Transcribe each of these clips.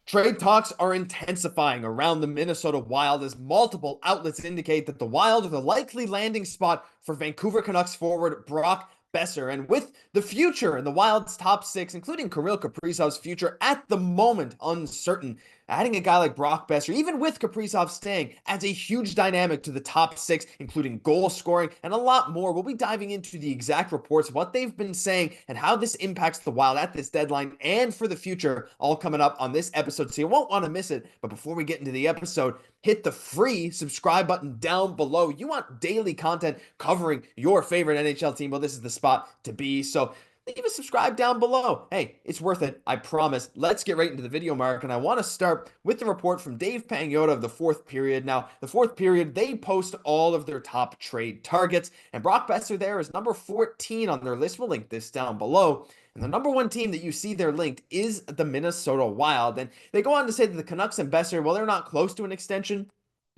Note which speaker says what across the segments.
Speaker 1: Trade talks are intensifying around the Minnesota Wild as multiple outlets indicate that the Wild are the likely landing spot for Vancouver Canucks forward Brock Boeser. And with the future in the Wild's top six, including Kirill Kaprizov's future at the moment uncertain, adding a guy like Brock Boeser, even with Kaprizov staying, adds a huge dynamic to the top six, including goal scoring and a lot more. We'll be diving into the exact reports, what they've been saying, and how this impacts the Wild at this deadline and for the future, all coming up on this episode, so you won't want to miss it. But before we get into the episode, hit the free subscribe button down below. You want daily content covering your favorite NHL team? Well, this is the spot to be. So leave a subscribe down below. Hey, it's worth it, I promise. Let's get right into the video, Mark, and I want to start with the report from Dave Pangiotta of the fourth period. Now, the fourth period, they post all of their top trade targets, and Brock Boeser there is number 14 on their list. We'll link this down below. And the number one team that you see there linked is the Minnesota Wild. And they go on to say that the Canucks and Boeser, well, they're not close to an extension.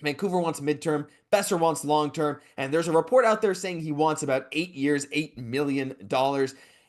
Speaker 1: Vancouver wants midterm, Boeser wants long-term, and there's a report out there saying he wants about 8 years, $8 million.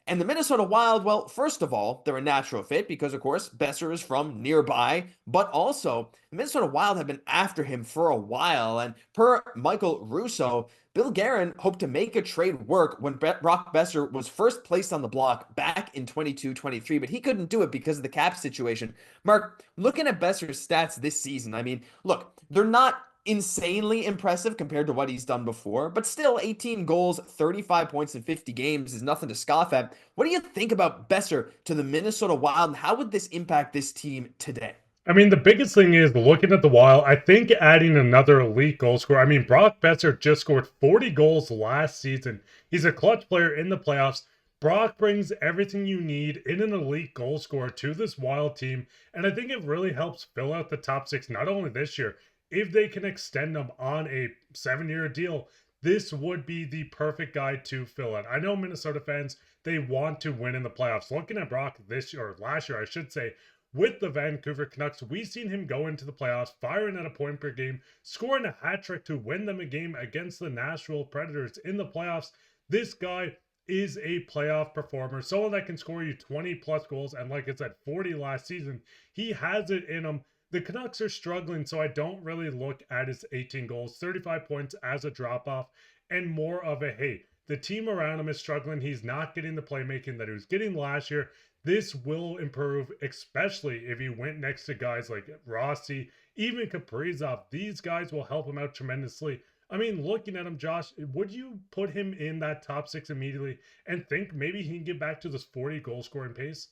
Speaker 1: And the Minnesota Wild, well, first of all, they're a natural fit because, of course, Boeser is from nearby, but also the Minnesota Wild have been after him for a while. And per Michael Russo, Bill Guerin hoped to make a trade work when Brock Boeser was first placed on the block back in 22-23, but he couldn't do it because of the cap situation. Mark, looking at Boeser's stats this season, I mean, look, they're not insanely impressive compared to what he's done before, but still 18 goals, 35 points in 50 games is nothing to scoff at. What do you think about Boeser to the Minnesota Wild, and how would this impact this team today?
Speaker 2: I mean, the biggest thing is looking at the Wild, I think adding another elite goal scorer. I mean, Brock Boeser just scored 40 goals last season. He's a clutch player in the playoffs. Brock brings everything you need in an elite goal scorer to this Wild team, and I think it really helps fill out the top six, not only this year. If they can extend them on a 7-year deal, this would be the perfect guy to fill it. I know Minnesota fans, they want to win in the playoffs. Looking at Brock this year, or last year, I should say, with the Vancouver Canucks, we've seen him go into the playoffs, firing at a point per game, scoring a hat trick to win them a game against the Nashville Predators in the playoffs. This guy is a playoff performer, someone that can score you 20 plus goals, and like I said, 40 last season. He has it in him. The Canucks are struggling, so I don't really look at his 18 goals, 35 points as a drop-off, and more of a, hey, the team around him is struggling. He's not getting the playmaking that he was getting last year. This will improve, especially if he went next to guys like Rossi, even Kaprizov. These guys will help him out tremendously. I mean, looking at him, Josh, would you put him in that top six immediately and think maybe he can get back to this 40 goal scoring pace?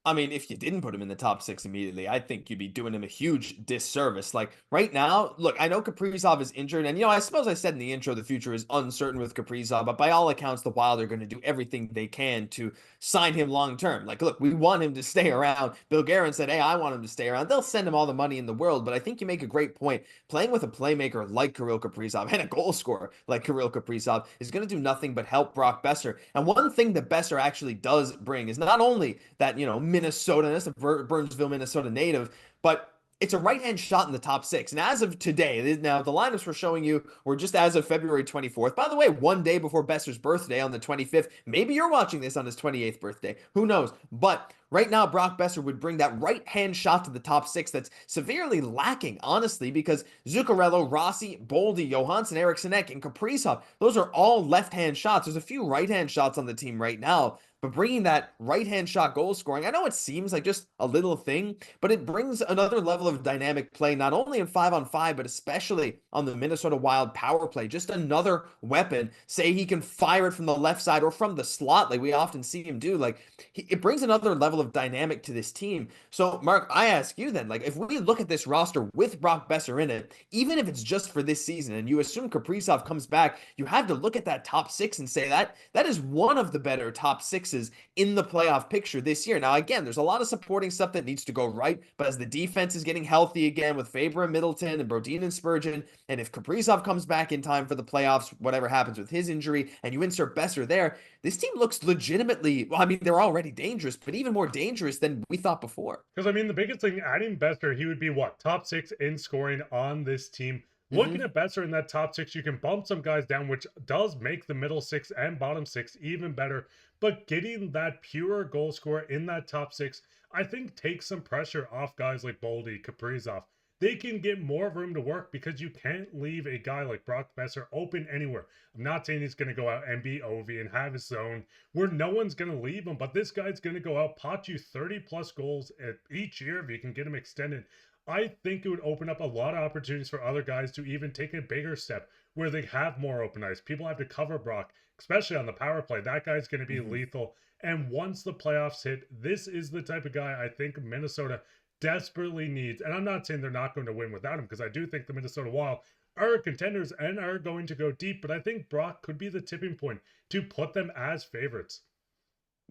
Speaker 1: I mean, if you didn't put him in the top six immediately, I think you'd be doing him a huge disservice. Like right now, look, I know Kaprizov is injured, and I suppose I said in the intro the future is uncertain with Kaprizov, but by all accounts, the Wild are going to do everything they can to sign him long term. Like, look, we want him to stay around. Bill Guerin said, "Hey, I want him to stay around." They'll send him all the money in the world, but I think you make a great point. Playing with a playmaker like Kirill Kaprizov and a goal scorer like Kirill Kaprizov is going to do nothing but help Brock Boeser. And one thing that Boeser actually does bring is not only that Minnesota, a Burnsville, Minnesota native, but it's a right-hand shot in the top six. And as of today, now the lineups we're showing you were just as of February 24th. By the way, one day before Boeser's birthday on the 25th. Maybe you're watching this on his 28th birthday. Who knows? But right now, Brock Boeser would bring that right-hand shot to the top six that's severely lacking, honestly, because Zuccarello, Rossi, Boldy, Johansson, Eriksson, and Kaprizov, those are all left-hand shots. There's a few right-hand shots on the team right now, but bringing that right-hand shot goal scoring, I know it seems like just a little thing, but it brings another level of dynamic play, not only in 5-on-5, but especially on the Minnesota Wild power play. Just another weapon. Say he can fire it from the left side or from the slot like we often see him do. Like, it brings another level of dynamic to this team. So, Mark, I ask you then, like, if we look at this roster with Brock Boeser in it, even if it's just for this season, and you assume Kaprizov comes back, you have to look at that top six and say that is one of the better top six in the playoff picture this year. Now, again, there's a lot of supporting stuff that needs to go right, but as the defense is getting healthy again with Faber and Middleton and Brodin and Spurgeon, and if Kaprizov comes back in time for the playoffs, whatever happens with his injury, and you insert Boeser there, this team looks legitimately, well, I mean, they're already dangerous, but even more dangerous than we thought before.
Speaker 2: Because, I mean, the biggest thing, adding Boeser, he would be what? Top six in scoring on this team. Looking at Boeser in that top six, you can bump some guys down, which does make the middle six and bottom six even better. But getting that pure goal scorer in that top six, I think takes some pressure off guys like Boldy, Kaprizov. They can get more room to work because you can't leave a guy like Brock Boeser open anywhere. I'm not saying he's going to go out and be Ovi and have his zone where no one's going to leave him, but this guy's going to go out, pot you 30 plus goals each year if you can get him extended. I think it would open up a lot of opportunities for other guys to even take a bigger step where they have more open ice. People have to cover Brock, especially on the power play. That guy's going to be lethal. And once the playoffs hit, this is the type of guy I think Minnesota desperately needs. And I'm not saying they're not going to win without him, because I do think the Minnesota Wild are contenders and are going to go deep. But I think Brock could be the tipping point to put them as favorites.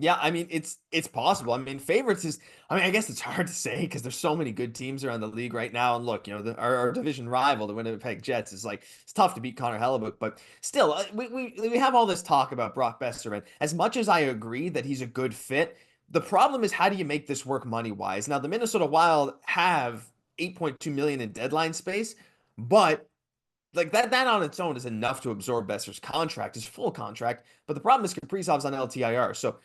Speaker 1: Yeah, I mean it's possible. I mean, favorites is. I mean, I guess it's hard to say because there's so many good teams around the league right now. And look, our division rival, the Winnipeg Jets, is like it's tough to beat Connor Hellebuck, but still, we have all this talk about Brock Boeser, and as much as I agree that he's a good fit, the problem is how do you make this work money wise? Now, the Minnesota Wild have 8.2 million in deadline space, but like that on its own is enough to absorb Besser's contract, his full contract. But the problem is Kaprizov's on LTIR, so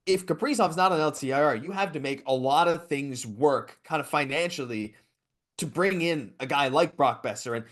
Speaker 1: if Kaprizov's not on LTIR, you have to make a lot of things work kind of financially to bring in a guy like Brock Boeser. And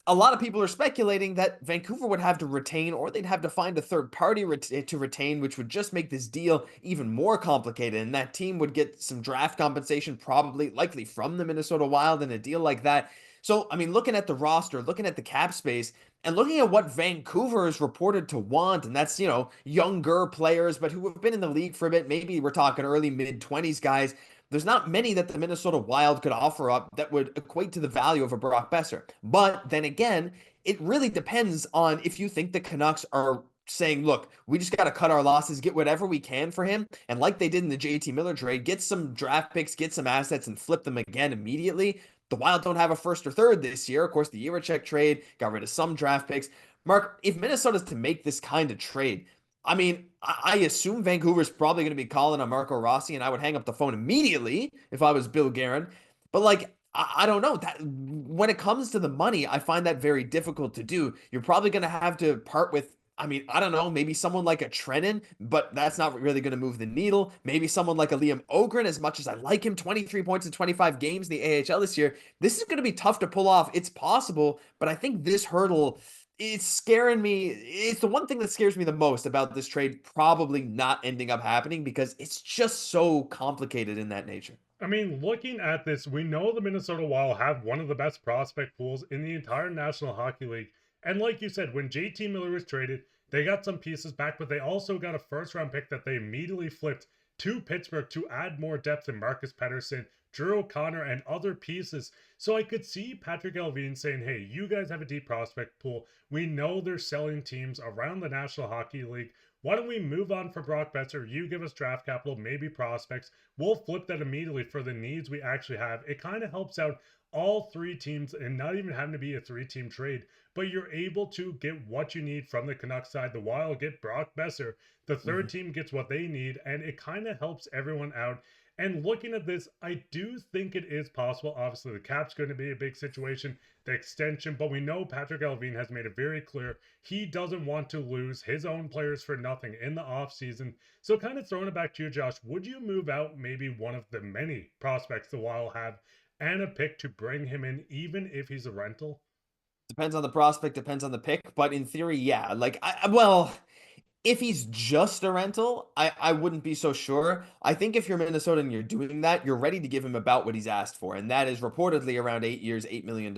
Speaker 1: a lot of people are speculating that Vancouver would have to retain or they'd have to find a third party to retain, which would just make this deal even more complicated. And that team would get some draft compensation, probably likely from the Minnesota Wild in a deal like that. So, I mean, looking at the roster, looking at the cap space, and looking at what Vancouver is reported to want, and that's, younger players, but who have been in the league for a bit, maybe we're talking early mid 20s guys. There's not many that the Minnesota Wild could offer up that would equate to the value of a Brock Boeser. But then again, it really depends on if you think the Canucks are saying, look, we just got to cut our losses, get whatever we can for him. And like they did in the JT Miller trade, get some draft picks, get some assets, and flip them again immediately. The Wild don't have a first or third this year. Of course, the Eriksson trade got rid of some draft picks. Mark, if Minnesota's to make this kind of trade, I mean, I assume Vancouver's probably going to be calling on Marco Rossi, and I would hang up the phone immediately if I was Bill Guerin. But like, I don't know that when it comes to the money, I find that very difficult to do. You're probably going to have to part with. I mean, I don't know, maybe someone like a Trennan, but that's not really going to move the needle. Maybe someone like a Liam Öhgren, as much as I like him, 23 points in 25 games in the AHL this year. This is going to be tough to pull off. It's possible, but I think this hurdle it's scaring me. It's the one thing that scares me the most about this trade probably not ending up happening because it's just so complicated in that nature.
Speaker 2: I mean, looking at this, we know the Minnesota Wild have one of the best prospect pools in the entire National Hockey League. And like you said, when JT Miller was traded, they got some pieces back, but they also got a first round pick that they immediately flipped to Pittsburgh to add more depth in Marcus Pettersson, Drew O'Connor, and other pieces. So I could see Patrick Allvin saying, hey, you guys have a deep prospect pool. We know they're selling teams around the National Hockey League. Why don't we move on for Brock Boeser? You give us draft capital, maybe prospects. We'll flip that immediately for the needs we actually have. It kind of helps out all three teams and not even having to be a three-team trade, but you're able to get what you need from the Canucks side. The Wild get Brock Boeser. The third team gets what they need, and it kind of helps everyone out. And looking at this, I do think it is possible. Obviously, the cap's going to be a big situation, the extension, but we know Patrick Allvin has made it very clear he doesn't want to lose his own players for nothing in the offseason. So kind of throwing it back to you, Josh, would you move out maybe one of the many prospects the Wild have and a pick to bring him in, even if he's a rental?
Speaker 1: Depends on the prospect, depends on the pick, but in theory, yeah. Like, well, if he's just a rental, I wouldn't be so sure. I think if you're Minnesota and you're doing that, you're ready to give him about what he's asked for, and that is reportedly around 8 years, $8 million.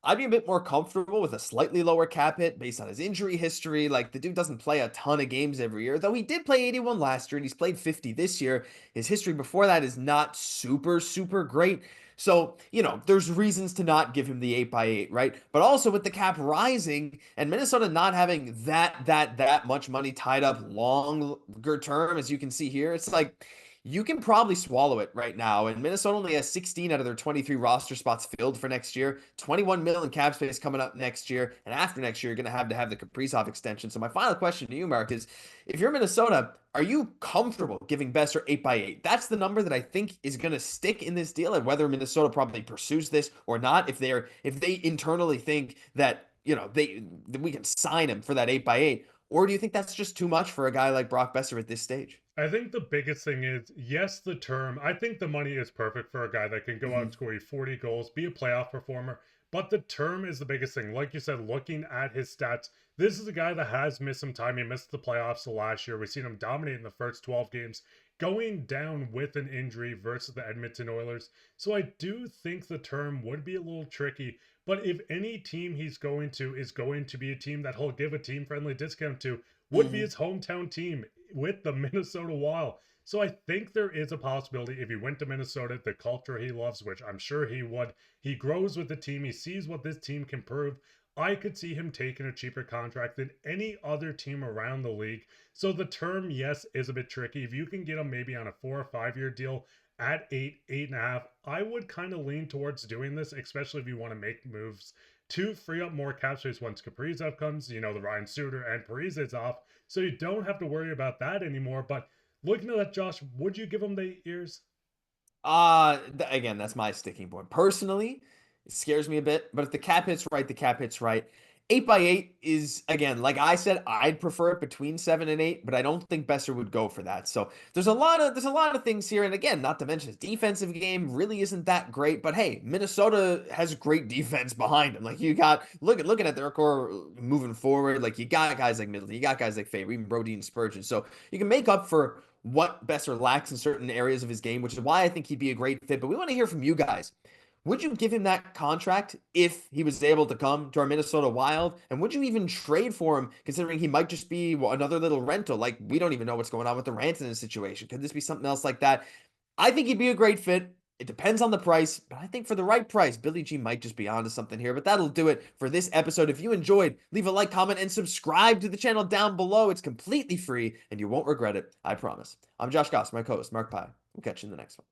Speaker 1: I'd be a bit more comfortable with a slightly lower cap hit based on his injury history. Like, the dude doesn't play a ton of games every year, though he did play 81 last year and he's played 50 this year. His history before that is not super, super great. So, there's reasons to not give him the 8x8, right? But also with the cap rising and Minnesota not having that much money tied up longer term, as you can see here, it's like you can probably swallow it right now. And Minnesota only has 16 out of their 23 roster spots filled for next year, 21 million cap space coming up next year. And after next year, you're going to have the Kaprizov extension. So my final question to you, Mark, is if you're Minnesota, are you comfortable giving Boeser 8x8? That's the number that I think is going to stick in this deal, and whether Minnesota probably pursues this or not, if they internally think that, that we can sign him for that 8x8, or do you think that's just too much for a guy like Brock Boeser at this stage?
Speaker 2: I think the biggest thing is, yes, the term. I think the money is perfect for a guy that can go out and
Speaker 1: Mhm.
Speaker 2: score you 40 goals, be a playoff performer. But the term is the biggest thing. Like you said, looking at his stats, this is a guy that has missed some time. He missed the playoffs last year. We've seen him dominate in the first 12 games, going down with an injury versus the Edmonton Oilers. So I do think the term would be a little tricky. But if any team he's going to is going to be a team that he'll give a team friendly discount to, would be
Speaker 1: Mhm.
Speaker 2: his hometown team with the Minnesota Wild. So I think there is a possibility if he went to Minnesota, the culture he loves, which I'm sure he would, he grows with the team, he sees what this team can prove. I could see him taking a cheaper contract than any other team around the league. So the term, yes, is a bit tricky. If you can get him maybe on a 4 or 5 year deal at 8, 8.5, I would kind of lean towards doing this, especially if you want to make moves to free up more cap space once Kaprizov comes, the Ryan Suter and Parise is off. So you don't have to worry about that anymore. But looking at that, Josh, would you give him the 8 years?
Speaker 1: Again, that's my sticking point. Personally, it scares me a bit, but if the cap hits right, the cap hits right. 8 by 8 is, again, like I said, I'd prefer it between 7 and 8, but I don't think Boeser would go for that. So there's a lot of things here, and again, not to mention his defensive game really isn't that great. But hey, Minnesota has great defense behind him. Like you got looking at their core moving forward, like you got guys like Middleton, you got guys like Faber, even Boldy and Spurgeon. So you can make up for what Boeser lacks in certain areas of his game, which is why I think he'd be a great fit. But we want to hear from you guys. Would you give him that contract if he was able to come to our Minnesota Wild? And would you even trade for him, considering he might just be another little rental? Like, we don't even know what's going on with the Rantanen situation. Could this be something else like that? I think he'd be a great fit. It depends on the price, but I think for the right price, Billy G might just be onto something here. But that'll do it for this episode. If you enjoyed, leave a like, comment, and subscribe to the channel down below. It's completely free, and you won't regret it. I promise. I'm Josh Gosse, my co-host, Mark Pye. We'll catch you in the next one.